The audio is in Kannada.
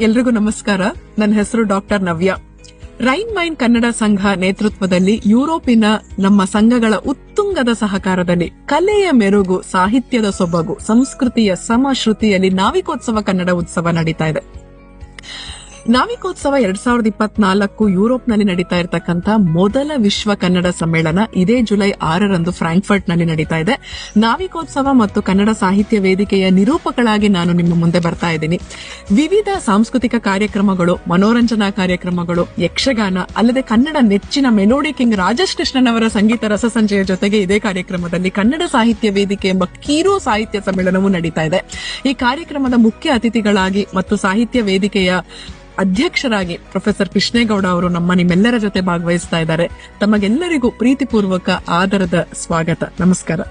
ಎಲ್ರಿಗೂ ನಮಸ್ಕಾರ. ನನ್ನ ಹೆಸರು ಡಾಕ್ಟರ್ ನವ್ಯ. ರೈನ್ ಮೈನ್ ಕನ್ನಡ ಸಂಘ ನೇತೃತ್ವದಲ್ಲಿ ಯುರೋಪಿನ ನಮ್ಮ ಸಂಘಗಳ ಉತ್ತುಂಗದ ಸಹಕಾರದಲ್ಲಿ ಕಲೆಯ ಮೆರುಗು, ಸಾಹಿತ್ಯದ ಸೊಬಗು, ಸಂಸ್ಕೃತಿಯ ಸಮಶ್ರುತಿಯಲ್ಲಿ ನಾವಿಕೋತ್ಸವ ಕನ್ನಡ ಉತ್ಸವ ನಡೀತಾ ಇದೆ. ನಾವಿಕೋತ್ಸವ 2024 ಯುರೋಪ್ನಲ್ಲಿ ನಡೀತಾ ಇರತಕ್ಕಂತ ಮೊದಲ ವಿಶ್ವ ಕನ್ನಡ ಸಮ್ಮೇಳನ ಇದೇ ಜುಲೈ 6ರಂದು ಫ್ರಾಂಕ್ಫರ್ಟ್ ನಲ್ಲಿ ನಡೀತಾ ಇದೆ. ನಾವಿಕೋತ್ಸವ ಮತ್ತು ಕನ್ನಡ ಸಾಹಿತ್ಯ ವೇದಿಕೆಯ ನಿರೂಪಕಳಾಗಿ ನಾನು ನಿಮ್ಮ ಮುಂದೆ ಬರ್ತಾ ಇದ್ದೀನಿ. ವಿವಿಧ ಸಾಂಸ್ಕೃತಿಕ ಕಾರ್ಯಕ್ರಮಗಳು, ಮನೋರಂಜನಾ ಕಾರ್ಯಕ್ರಮಗಳು, ಯಕ್ಷಗಾನ ಅಲ್ಲದೆ ಕನ್ನಡ ನೆಚ್ಚಿನ ಮೆಲೋಡಿ ಕಿಂಗ್ ರಾಜೇಶ್ ಕೃಷ್ಣನ್ ಅವರ ಸಂಗೀತ ರಸಸಂಚೆಯ ಜೊತೆಗೆ ಇದೇ ಕಾರ್ಯಕ್ರಮದಲ್ಲಿ ಕನ್ನಡ ಸಾಹಿತ್ಯ ವೇದಿಕೆ ಎಂಬ ಕಿರು ಸಾಹಿತ್ಯ ಸಮ್ಮೇಳನವೂ ನಡೀತಾ ಇದೆ. ಈ ಕಾರ್ಯಕ್ರಮದ ಮುಖ್ಯ ಅತಿಥಿಗಳಾಗಿ ಮತ್ತು ಸಾಹಿತ್ಯ ವೇದಿಕೆಯ ಅಧ್ಯಕ್ಷರಾಗಿ ಪ್ರೊಫೆಸರ್ ಕೃಷ್ಣೇಗೌಡ ಅವರು ನಿಮ್ಮೆಲ್ಲರ ಜೊತೆ ಭಾಗವಹಿಸ್ತಾ ಇದ್ದಾರೆ. ತಮಗೆಲ್ಲರಿಗೂ ಪ್ರೀತಿಪೂರ್ವಕ ಆದರದ ಸ್ವಾಗತ. ನಮಸ್ಕಾರ.